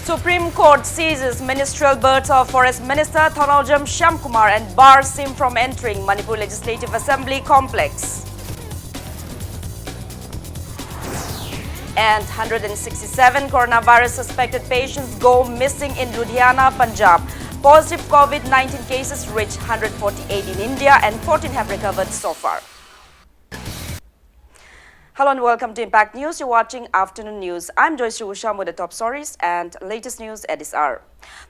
Supreme Court seizes ministerial birds of Forest Minister Thanawjam Shyamkumar and bars him from entering Manipur Legislative Assembly complex. And 167 coronavirus suspected patients go missing in Ludhiana, Punjab. Positive COVID-19 cases reach 148 in India and 14 have recovered so far. Hello and welcome to Impact News. You're watching Afternoon News. I'm Joyce Usham with the top stories and latest news at this hour.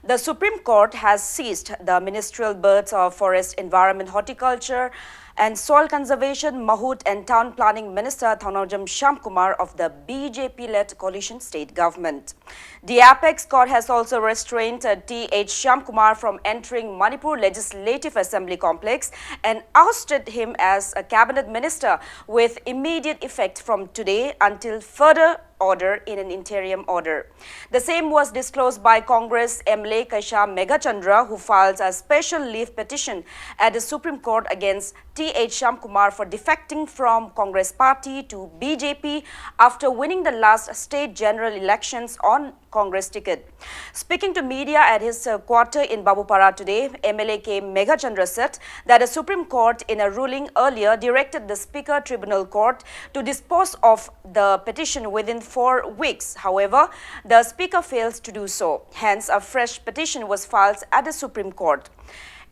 The Supreme Court has seized the ministerial birds of Forest, Environment, Horticulture and Soil Conservation, Mahut and Town Planning Minister Thanawjam Shyamkumar of the BJP-led coalition state government. The Apex Court has also restrained T.H. Shyamkumar from entering Manipur Legislative Assembly complex and ousted him as a cabinet minister with immediate effect from today until further order in an interim order. The same was disclosed by Congress MLA Kaisha Megachandra, who filed a special leave petition at the Supreme Court against T.H. Shyamkumar for defecting from Congress party to BJP after winning the last state general elections on Congress ticket. Speaking to media at his quarter in Babupara today, MLA K. Megachandra said that the Supreme Court in a ruling earlier directed the Speaker Tribunal Court to dispose of the petition within 4 weeks. However, the Speaker fails to do so. Hence, a fresh petition was filed at the Supreme Court.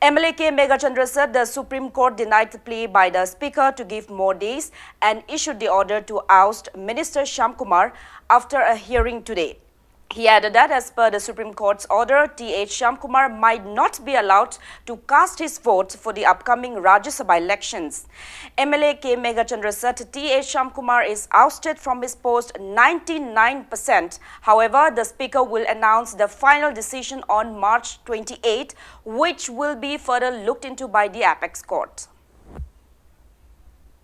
MLA K. Megachandra said the Supreme Court denied the plea by the Speaker to give more days and issued the order to oust Minister Shyamkumar after a hearing today. He added that as per the Supreme Court's order, T.H. Shyamkumar might not be allowed to cast his vote for the upcoming Rajya Sabha elections. MLA K. Megachandra said T.H. Shyamkumar is ousted from his post 99%. However, the Speaker will announce the final decision on March 28, which will be further looked into by the Apex Court.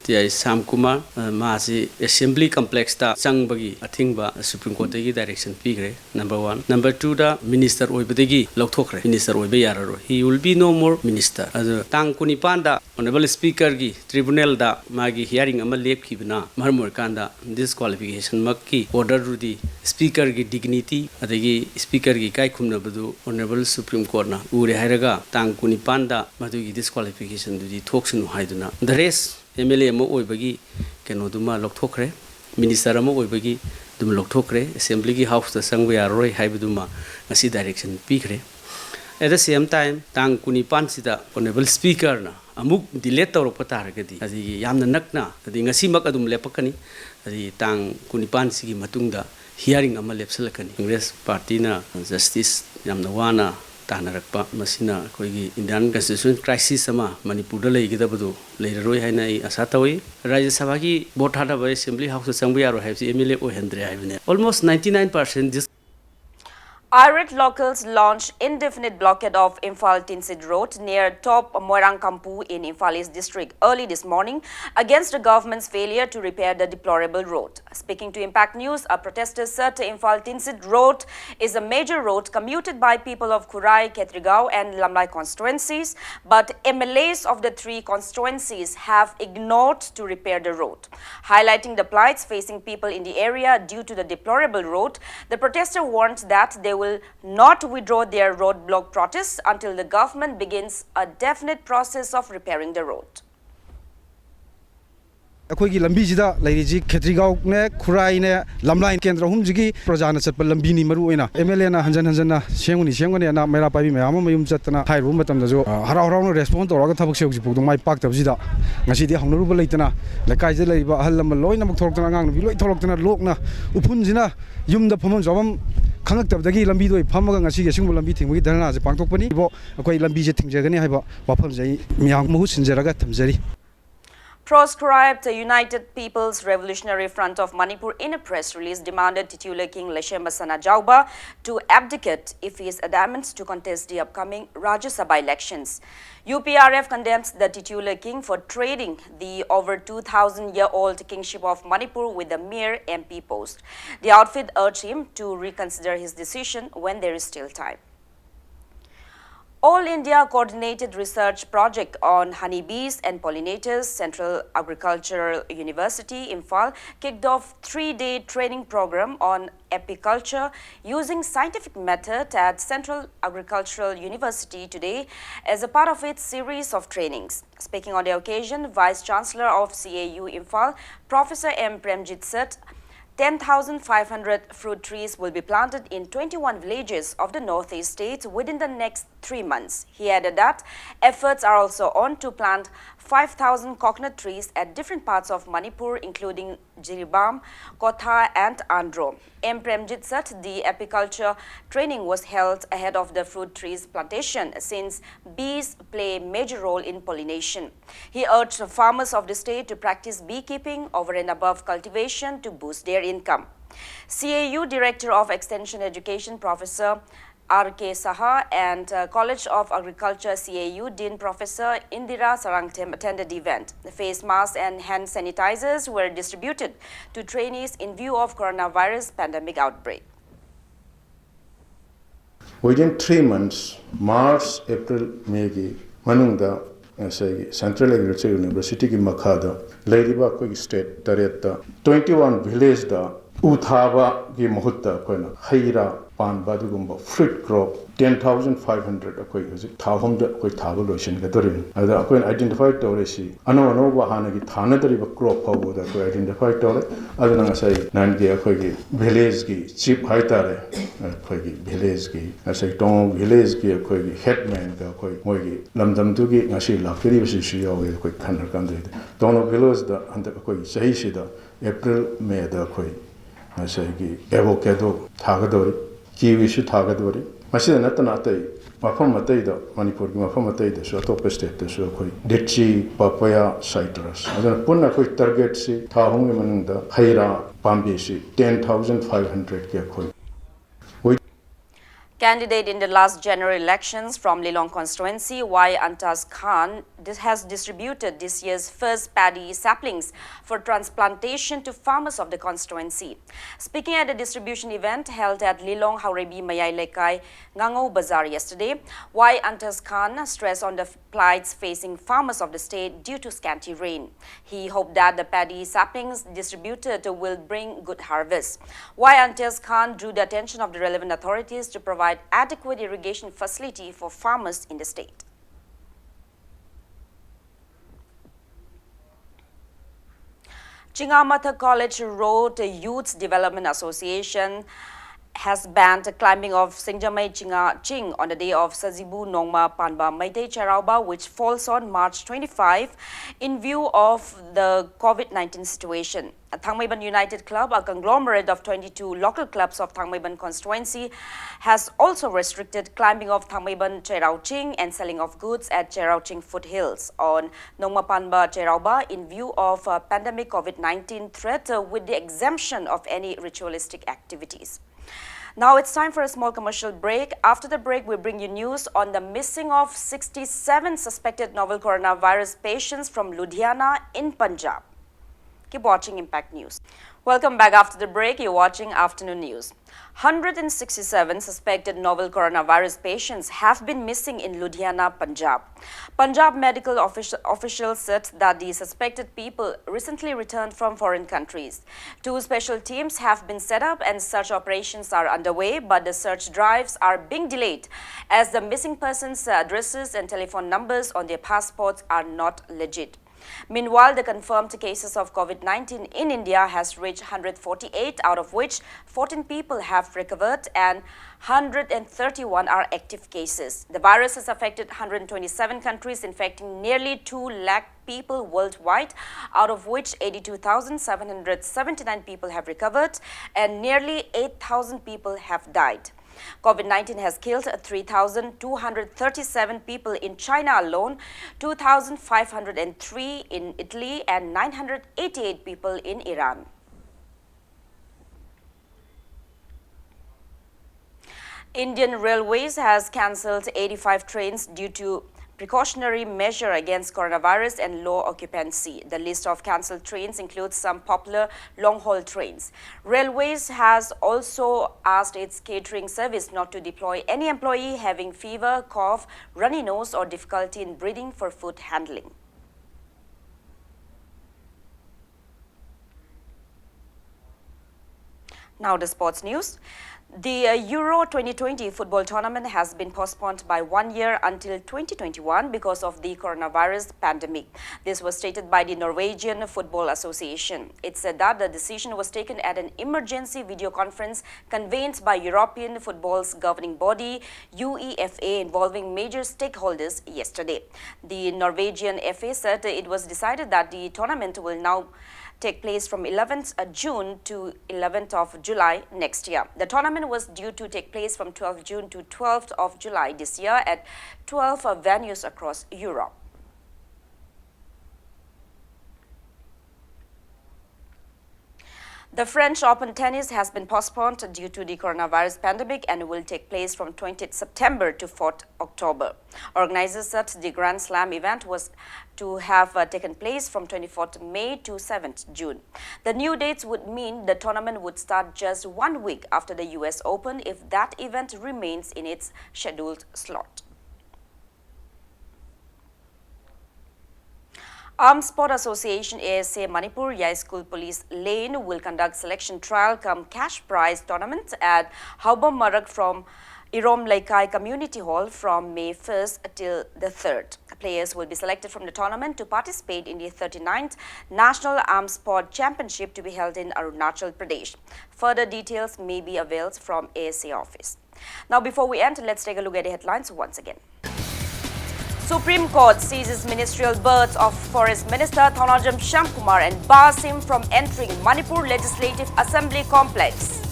T.H. Shyamkumar Masi Assembly Complex ta changbagi athingba Supreme Court gi direction pigre. Number 1. Number 2 da Minister oibadagi lauthokre. Minister oibe yararo. He will be no more minister. Adu tang kunipan da Honorable Speaker gi Tribunal da magi hearing ama lepkhibna marmor kanda disqualification makki order rudi Speaker gi dignity adagi Speaker gi kai khumna badu Honorable Supreme Court na ure hairaga tang kunipan da madugi disqualification dudi thoksunu haiduna. The rest MLA mo oibagi kenoduma lokthokre minister mo oibagi dum lokthokre assembly gi house ta sangwe aroi haibuduma ngasi direction pikre. At the same time tang kunipan sida honorable speaker na amuk delete tawrok pataragadi adi yamna nakna adi ngasi mak adum lepakani adi tang kunipan sigi matungda hearing ama lepsalakani. Congress party na justice yamna wana Tanarakpa Masina Kogi Indian Constitution crisis sama Manipur Legidabadu Leroi Hanai Asatawi Rajya Sabaki Botada by Assembly House of Sambuyaro have the MLA or Hendry. Almost 99% this Irate locals launched indefinite blockade of Imphal-Tinsid Road near Top Moirangkampu in Imphal East district early this morning against the government's failure to repair the deplorable road. Speaking to Impact News, a protester said Imphal-Tinsid Road is a major road commuted by people of Kurai, Ketrigao and Lamlai constituencies, but MLAs of the 3 constituencies have ignored to repair the road. Highlighting the plights facing people in the area due to the deplorable road, the protester warned that they will not withdraw their roadblock protests until the government begins a definite process of repairing the road. अखोई लंबी जिदा लेरिजी खेत्रीगांव ने खुराई ने लमलाइन केंद्र हुम जिगी प्रजाना चतप लंबी नि मरु ओइना MLA ना हंजन हंजन ना सेंगुनी ना मेरा पाबी मयाम मयुम चतना हाइरु मतम जो हराव हराव रेस्पोंड तोरगा थबक सेउजी पुदु माइ पाक तबजिदा ngasi हाउनरुब लेतना लेकाइ जे लेबा अहल लम लोइना मक थोरक्तना ngang बि लोइ थोरक्तना लोकना उफुनजिना युमदा फमम जबम खंगक्तबदगी लंबी दोइ फमगा ngasi ge सिंगु लंबी थिंगि धरना जे पांगतोकपनि बो अखोई लंबी जे थिंगजगनि हाइबा वाफम जै मियाम महु सिनजरगा थमजरी. Proscribed United People's Revolutionary Front of Manipur in a press release demanded titular King Leshemba Sanajauba to abdicate if he is adamant to contest the upcoming Rajya Sabha elections. UPRF condemns the titular king for trading the over 2,000-year-old kingship of Manipur with a mere MP post. The outfit urged him to reconsider his decision when there is still time. All India Coordinated Research Project on Honeybees and Pollinators, Central Agricultural University, Imphal, kicked off 3-day training program on apiculture using scientific method at Central Agricultural University today as a part of its series of trainings. Speaking on the occasion, Vice Chancellor of CAU Imphal, Professor M. Premjit said, 10,500 fruit trees will be planted in 21 villages of the northeast states within the next 3 months. He added that efforts are also on to plant 5,000 coconut trees at different parts of Manipur, including Jiribam, Kotha and Andhra. M. Premjit said the apiculture training was held ahead of the fruit trees plantation since bees play a major role in pollination. He urged farmers of the state to practice beekeeping over and above cultivation to boost their income. CAU Director of Extension Education, Professor R.K. Saha and College of Agriculture CAU Dean Professor Indira Sarangtem attended the event. The face masks and hand sanitizers were distributed to trainees in view of coronavirus pandemic outbreak. Within 3 months, March, April, May, Manungda, Central Agriculture University ki Makhada, Lairiba Koi State, Tareta, 21 village da, Uthava ki Muhutta, Koina, Haira, Pan Badugumba, fruit crop, 10,500 akoi hojik thahom da akoi thaba lotion ka dorin ada akoi identify tawresi ano bahana ki thana dariba crop hawo da akoi identify tawre ada nang sai nan ge akoi gi village gi chief haitare akoi gi village gi asai tong village gi akoi gi headman ka akoi moi gi lamdam tu gi ngasi lakri bi shi yawe akoi khanar kan de tong village da anda akoi sahi shi da April May da akoi asai gi avocado thagadori kiwi shi thagadori Masih na tanatay, mafam matay da Manipur ki mafam matay da so top state da so koi litchi, papaya, citrus. Adana punna koi target si thahong ki manung da haira pambi si 10,500 ki koi. Candidate in the last general elections from Lilong constituency, Y. Antaz Khan, has distributed this year's first paddy saplings for transplantation to farmers of the constituency. Speaking at a distribution event held at Lilong Haurebi Mayai Lekai, Ngango Bazaar yesterday, Y. Antaz Khan stressed on the plights facing farmers of the state due to scanty rain. He hoped that the paddy saplings distributed will bring good harvest. Y. Antaz Khan drew the attention of the relevant authorities to provide adequate irrigation facility for farmers in the state. Chingamatha College Road Youth Development Association has banned climbing of Singjamai Chinga Ching on the day of Sajibu Nongma Panba Maitei Charauba, which falls on March 25 in view of the COVID-19 situation. Thangmaiban United Club, a conglomerate of 22 local clubs of Thangmaiban constituency, has also restricted climbing of Thangmaiban Cherauching and selling of goods at Cherauching foothills on Nongma Panba Cherauba in view of pandemic COVID-19 threat with the exemption of any ritualistic activities. Now it's time for a small commercial break. After the break, we bring you news on the missing of 67 suspected novel coronavirus patients from Ludhiana in Punjab. Keep watching Impact News. Welcome back after the break. You're watching Afternoon News. 167 suspected novel coronavirus patients have been missing in Ludhiana, Punjab. Punjab medical officials said that the suspected people recently returned from foreign countries. 2 special teams have been set up and search operations are underway, but the search drives are being delayed as the missing persons' addresses and telephone numbers on their passports are not legit. Meanwhile, the confirmed cases of COVID-19 in India has reached 148, out of which 14 people have recovered and 131 are active cases. The virus has affected 127 countries, infecting nearly 2 lakh people worldwide, out of which 82,779 people have recovered and nearly 8,000 people have died. COVID-19 has killed 3,237 people in China alone, 2,503 in Italy and 988 people in Iran. Indian Railways has cancelled 85 trains due to precautionary measure against coronavirus and low occupancy. The list of cancelled trains includes some popular long-haul trains. Railways has also asked its catering service not to deploy any employee having fever, cough, runny nose or difficulty in breathing for food handling. Now the sports news. The Euro 2020 football tournament has been postponed by 1 year until 2021 because of the coronavirus pandemic. This was stated by the Norwegian Football Association. It said that the decision was taken at an emergency video conference convened by European football's governing body, UEFA, involving major stakeholders yesterday. The Norwegian FA said it was decided that the tournament will now take place from 11th June to 11th of July next year. The tournament was due to take place from 12th June to 12th of July this year at 12 venues across Europe. The French Open tennis has been postponed due to the coronavirus pandemic and will take place from 20th September to 4th October. Organizers said the Grand Slam event was to have taken place from 24th May to 7th June. The new dates would mean the tournament would start just 1 week after the US Open if that event remains in its scheduled slot. Armed Sport Association ASA Manipur Yai School Police Lane will conduct selection trial come cash prize tournament at Haubam Marak from Irom Laikai Community Hall from May 1st till the 3rd. Players will be selected from the tournament to participate in the 39th National Armed Sport Championship to be held in Arunachal Pradesh. Further details may be availed from ASA office. Now before we end, let's take a look at the headlines once again. Supreme Court seizes ministerial birds of Forest Minister Thanawaljam Shyamkumar and bars him from entering Manipur Legislative Assembly complex.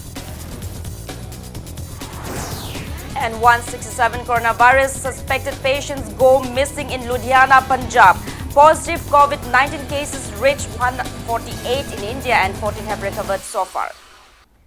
And 167 coronavirus suspected patients go missing in Ludhiana, Punjab. Positive COVID-19 cases reach 148 in India and 14 have recovered so far.